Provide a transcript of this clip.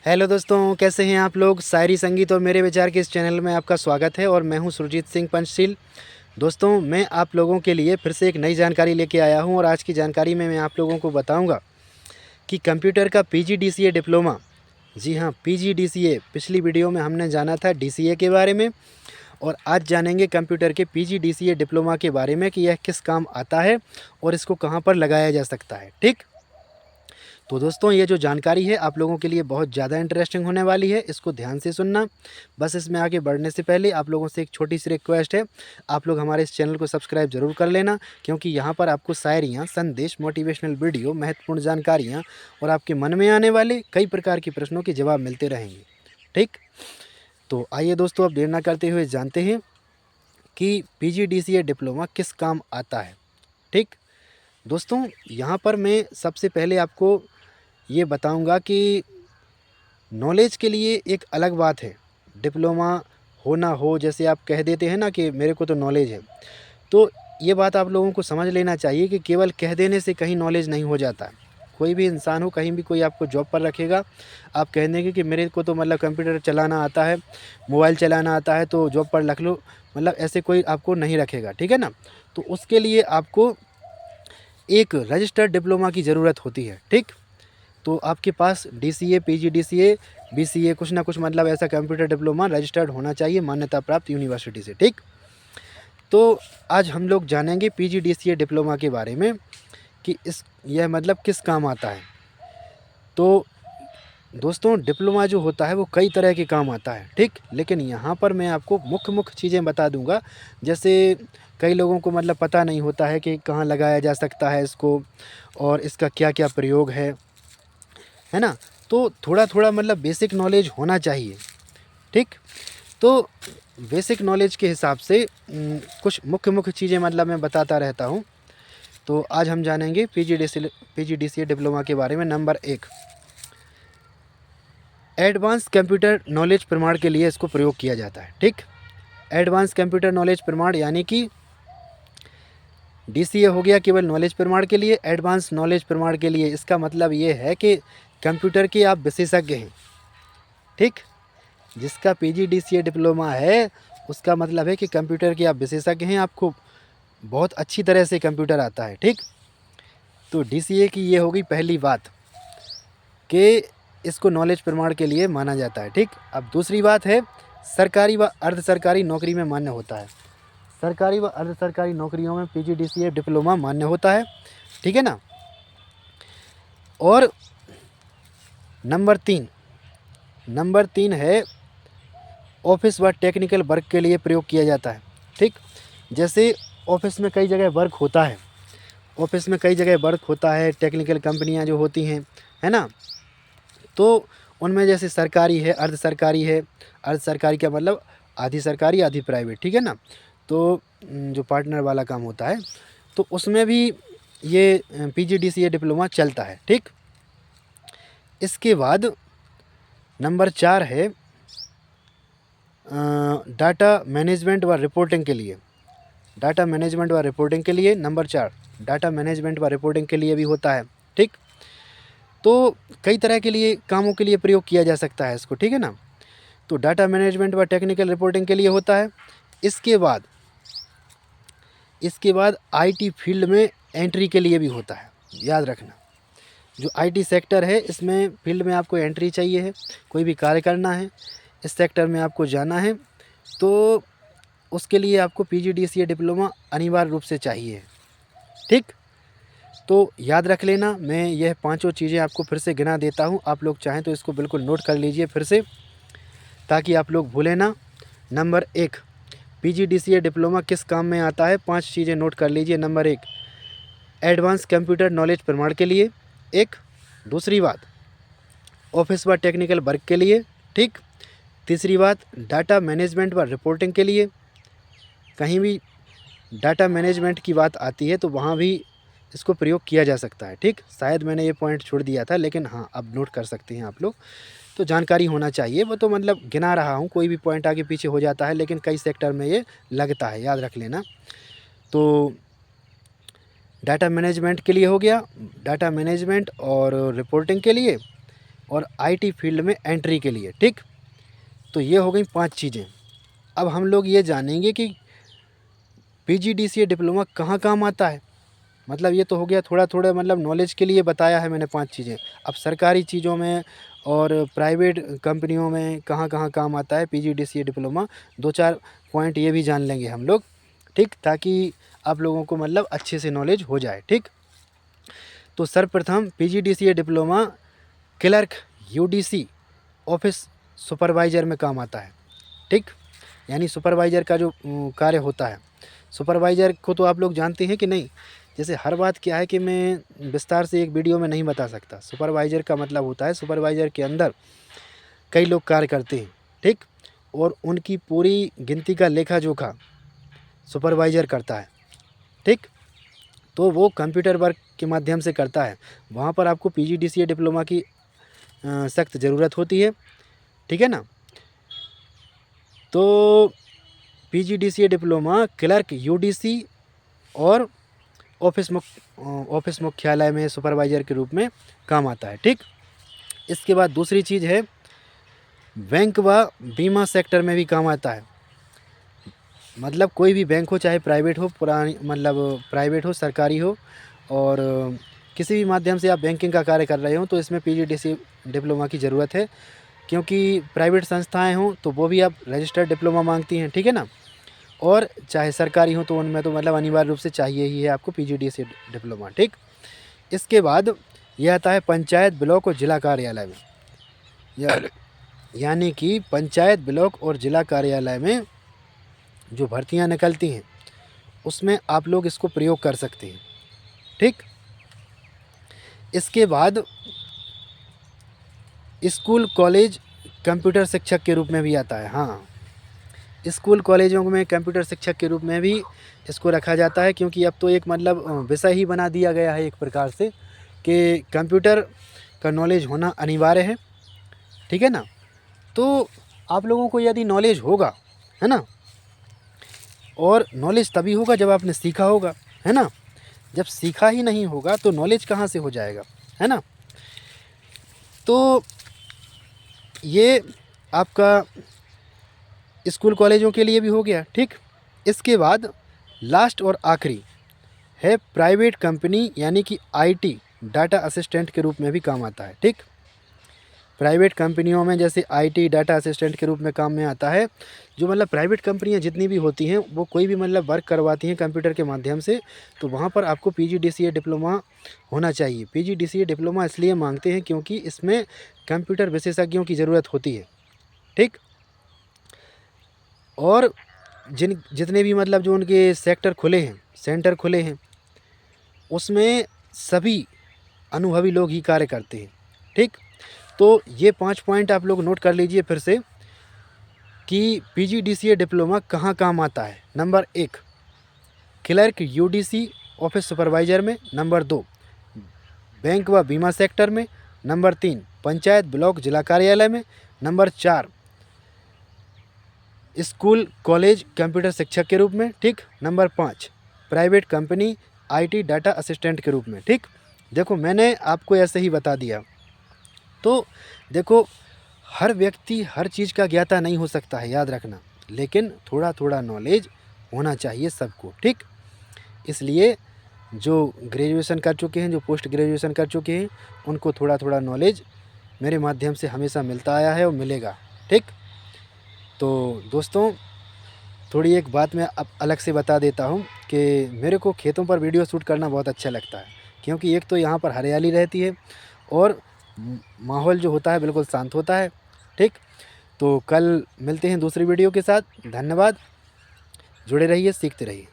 Hello दोस्तों, कैसे हैं आप लोग। शायरी संगीत और मेरे विचार के इस चैनल में आपका स्वागत है और मैं हूं सुरजीत सिंह पंचशील। दोस्तों, मैं आप लोगों के लिए फिर से एक नई जानकारी लेके आया हूं और आज की जानकारी में मैं आप लोगों को बताऊंगा कि कंप्यूटर का पीजीडीसीए डिप्लोमा, जी हाँ पीजीडीसीए, पिछली वीडियो में हमने जाना था डीसीए के बारे में और आज जानेंगे कंप्यूटर के पीजीडीसीए डिप्लोमा के बारे में कि यह किस काम आता है और इसको कहाँ पर लगाया जा सकता है। ठीक, तो दोस्तों ये जो जानकारी है आप लोगों के लिए बहुत ज़्यादा इंटरेस्टिंग होने वाली है, इसको ध्यान से सुनना। बस इसमें आगे बढ़ने से पहले आप लोगों से एक छोटी सी रिक्वेस्ट है, आप लोग हमारे इस चैनल को सब्सक्राइब ज़रूर कर लेना, क्योंकि यहाँ पर आपको शायरियाँ, संदेश, मोटिवेशनल वीडियो, महत्वपूर्ण जानकारियाँ और आपके मन में आने वाले कई प्रकार के प्रश्नों के जवाब मिलते रहेंगे। ठीक, तो आइए दोस्तों अब देर ना करते हुए जानते हैं कि पीजीडीसीए डिप्लोमा किस काम आता है। ठीक दोस्तों, यहाँ पर मैं सबसे पहले आपको ये बताऊंगा कि नॉलेज के लिए एक अलग बात है। डिप्लोमा हो ना हो, जैसे आप कह देते हैं ना कि मेरे को तो नॉलेज है, तो ये बात आप लोगों को समझ लेना चाहिए कि केवल कह देने से कहीं नॉलेज नहीं हो जाता। कोई भी इंसान हो, कहीं भी कोई आपको जॉब पर रखेगा, आप कह देंगे कि मेरे को तो मतलब कंप्यूटर चलाना आता है, मोबाइल चलाना आता है, तो जॉब पर रख लो, मतलब ऐसे कोई आपको नहीं रखेगा। ठीक है ना। तो उसके लिए आपको एक रजिस्टर्ड डिप्लोमा की ज़रूरत होती है। ठीक, तो आपके पास डीसीए, पीजीडीसीए, बीसीए, कुछ ना कुछ मतलब ऐसा कंप्यूटर डिप्लोमा रजिस्टर्ड होना चाहिए मान्यता प्राप्त यूनिवर्सिटी से। ठीक, तो आज हम लोग जानेंगे पीजीडीसीए डिप्लोमा के बारे में कि यह मतलब किस काम आता है। तो दोस्तों, डिप्लोमा जो होता है वो कई तरह के काम आता है। ठीक, लेकिन यहाँ पर मैं आपको मुख्य मुख्य चीज़ें बता दूंगा। जैसे कई लोगों को मतलब पता नहीं होता है कि कहाँ लगाया जा सकता है इसको और इसका क्या क्या प्रयोग है ना। तो थोड़ा थोड़ा मतलब बेसिक नॉलेज होना चाहिए। ठीक, तो बेसिक नॉलेज के हिसाब से कुछ मुख्य मुख्य चीज़ें मतलब मैं बताता रहता हूँ। तो आज हम जानेंगे पीजीडीसीए डिप्लोमा के बारे में। नंबर 1, एडवांस कंप्यूटर नॉलेज प्रमाण के लिए इसको प्रयोग किया जाता है। ठीक, एडवांस कंप्यूटर नॉलेज प्रमाण यानी कि डीसीए हो गया केवल नॉलेज प्रमाण के लिए, एडवांस नॉलेज प्रमाण के लिए इसका मतलब ये है कि कंप्यूटर के आप विशेषज्ञ हैं। ठीक, जिसका पीजीडीसीए डिप्लोमा है उसका मतलब है कि कंप्यूटर के आप विशेषज्ञ हैं, आपको बहुत अच्छी तरह से कंप्यूटर आता है। ठीक, तो डीसीए की ये होगी पहली बात कि इसको नॉलेज प्रमाण के लिए माना जाता है। ठीक, अब दूसरी बात है, सरकारी व अर्ध सरकारी नौकरी में मान्य होता है। सरकारी व अर्ध सरकारी नौकरियों में पीजीडीसीए डिप्लोमा मान्य होता है। ठीक है ना। और नंबर 3 है, ऑफिस व टेक्निकल वर्क के लिए प्रयोग किया जाता है। ठीक, जैसे ऑफिस में कई जगह वर्क होता है, टेक्निकल कंपनियां जो होती हैं, है ना, तो उनमें जैसे सरकारी है, अर्ध सरकारी है। अर्ध सरकारी का मतलब आधी सरकारी आधी प्राइवेट। ठीक है ना। तो जो पार्टनर वाला काम होता है, तो उसमें भी ये पीजीडीसीए डिप्लोमा चलता है। ठीक, इसके बाद नंबर 4 है, डाटा मैनेजमेंट व रिपोर्टिंग के लिए। नंबर 4, डाटा मैनेजमेंट व रिपोर्टिंग के लिए भी होता है। ठीक, तो कई तरह के लिए कामों के लिए प्रयोग किया जा सकता है इसको। ठीक है ना। तो डाटा मैनेजमेंट व टेक्निकल रिपोर्टिंग के लिए होता है। इसके बाद आईटी फील्ड में एंट्री के लिए भी होता है। याद रखना, जो आईटी सेक्टर है इसमें फील्ड में आपको एंट्री चाहिए है, कोई भी कार्य करना है, इस सेक्टर में आपको जाना है, तो उसके लिए आपको पीजीडीसीए डिप्लोमा अनिवार्य रूप से चाहिए। ठीक, तो याद रख लेना, मैं यह पांचों चीज़ें आपको फिर से गिना देता हूँ, आप लोग चाहें तो इसको बिल्कुल नोट कर लीजिए फिर से, ताकि आप लोग भूलें ना। नंबर 1, पीजीडीसीए डिप्लोमा किस काम में आता है, 5 चीज़ें नोट कर लीजिए। नंबर 1, एडवांस कंप्यूटर नॉलेज प्रमाण के लिए। एक, दूसरी बात, ऑफिस व टेक्निकल वर्क के लिए। ठीक, तीसरी बात, डाटा मैनेजमेंट व रिपोर्टिंग के लिए। कहीं भी डाटा मैनेजमेंट की बात आती है तो वहाँ भी इसको प्रयोग किया जा सकता है। ठीक, शायद मैंने ये पॉइंट छोड़ दिया था, लेकिन हाँ अब नोट कर सकते हैं आप लोग, तो जानकारी होना चाहिए। वो तो मतलब गिना रहा हूँ, कोई भी पॉइंट आगे पीछे हो जाता है, लेकिन कई सेक्टर में ये लगता है, याद रख लेना। तो डाटा मैनेजमेंट के लिए हो गया, डाटा मैनेजमेंट और रिपोर्टिंग के लिए। और आईटी फील्ड में एंट्री के लिए। ठीक, तो ये हो गई 5 चीज़ें। अब हम लोग ये जानेंगे कि पीजीडीसीए डिप्लोमा कहाँ काम आता है। मतलब ये तो हो गया थोड़ा थोड़ा मतलब नॉलेज के लिए बताया है मैंने 5 चीज़ें। अब सरकारी चीज़ों में और प्राइवेट कंपनियों में कहाँ कहाँ काम आता है पीजीडीसीए डिप्लोमा, 2-4 पॉइंट ये भी जान लेंगे हम लोग। ठीक, ताकि आप लोगों को मतलब अच्छे से नॉलेज हो जाए। ठीक, तो सर्वप्रथम PGDCA diploma clerk UDC office supervisor में काम आता है। ठीक, यानी सुपरवाइज़र का जो कार्य होता है। सुपरवाइज़र को तो आप लोग जानते हैं कि नहीं। जैसे हर बात क्या है कि मैं विस्तार से एक वीडियो में नहीं बता सकता। सुपरवाइज़र का मतलब होता है सुपरवाइज़र के अंदर कई लोग कार्य करते हैं। ठीक, और उनकी पूरी गिनती का लेखा जोखा सुपरवाइज़र करता है। ठीक, तो वो कंप्यूटर वर्क के माध्यम से करता है। वहाँ पर आपको पीजीडीसीए डिप्लोमा की सख्त ज़रूरत होती है। ठीक है ना। तो पीजीडीसीए डिप्लोमा क्लर्क यूडीसी और ऑफिस मुख्यालय में सुपरवाइज़र के रूप में काम आता है। ठीक, इसके बाद दूसरी चीज़ है बैंक व बीमा सेक्टर में भी काम आता है। मतलब कोई भी बैंक हो, चाहे प्राइवेट हो, प्राइवेट हो, सरकारी हो, और किसी भी माध्यम से आप बैंकिंग का कार्य कर रहे हो तो इसमें पीजीडीसी डिप्लोमा की ज़रूरत है। क्योंकि प्राइवेट संस्थाएं हों तो वो भी अब रजिस्टर्ड डिप्लोमा मांगती हैं। ठीक है ना। और चाहे सरकारी हो तो उनमें तो मतलब अनिवार्य रूप से चाहिए ही है आपको पीजीडीसी डिप्लोमा। ठीक, इसके बाद यह आता है पंचायत, ब्लॉक और जिला कार्यालय में। यानी कि पंचायत, ब्लॉक और जिला कार्यालय में जो भर्तियां निकलती हैं उसमें आप लोग इसको प्रयोग कर सकते हैं। ठीक, इसके बाद स्कूल कॉलेज कंप्यूटर शिक्षक के रूप में भी आता है। हाँ, स्कूल कॉलेजों में कंप्यूटर शिक्षक के रूप में भी इसको रखा जाता है। क्योंकि अब तो एक मतलब विषय ही बना दिया गया है एक प्रकार से कि कंप्यूटर का नॉलेज होना अनिवार्य है। ठीक है ना। तो आप लोगों को यदि नॉलेज होगा, है ना, और नॉलेज तभी होगा जब आपने सीखा होगा, है ना। जब सीखा ही नहीं होगा तो नॉलेज कहाँ से हो जाएगा, है ना। तो ये आपका स्कूल कॉलेजों के लिए भी हो गया। ठीक, इसके बाद लास्ट और आखिरी है प्राइवेट कंपनी, यानी कि आईटी डाटा असिस्टेंट के रूप में भी काम आता है। ठीक, प्राइवेट कंपनियों में जैसे आईटी डाटा असिस्टेंट के रूप में काम में आता है। जो मतलब प्राइवेट कंपनियां जितनी भी होती हैं वो कोई भी मतलब वर्क करवाती हैं कंप्यूटर के माध्यम से, तो वहाँ पर आपको पीजीडीसीए डिप्लोमा होना चाहिए। पीजीडीसीए डिप्लोमा इसलिए मांगते हैं क्योंकि इसमें कंप्यूटर विशेषज्ञों की ज़रूरत होती है। ठीक, और जितने भी मतलब जो उनके सेक्टर खुले हैं, सेंटर खुले हैं, उसमें सभी अनुभवी लोग ही कार्य करते हैं। ठीक, तो ये 5 पॉइंट आप लोग नोट कर लीजिए फिर से कि पीजीडीसीए डिप्लोमा कहाँ काम आता है। Number 1 clerk UDC office supervisor में। नंबर 2 बैंक व बीमा सेक्टर में। नंबर 3 पंचायत, ब्लॉक, जिला कार्यालय में। नंबर 4 स्कूल कॉलेज कंप्यूटर शिक्षक के रूप में। ठीक, number 5 private company IT data assistant के रूप में। ठीक, देखो मैंने आपको ऐसे ही बता दिया। तो देखो हर व्यक्ति हर चीज़ का ज्ञाता नहीं हो सकता है, याद रखना, लेकिन थोड़ा थोड़ा नॉलेज होना चाहिए सबको। ठीक, इसलिए जो ग्रेजुएशन कर चुके हैं, जो पोस्ट ग्रेजुएशन कर चुके हैं, उनको थोड़ा थोड़ा नॉलेज मेरे माध्यम से हमेशा मिलता आया है और मिलेगा। ठीक, तो दोस्तों थोड़ी एक बात मैं अब अलग से बता देता हूँ कि मेरे को खेतों पर वीडियो शूट करना बहुत अच्छा लगता है। क्योंकि एक तो यहाँ पर हरियाली रहती है और माहौल जो होता है बिल्कुल शांत होता है। ठीक, तो कल मिलते हैं दूसरी वीडियो के साथ। धन्यवाद, जुड़े रहिए, सीखते रहिए।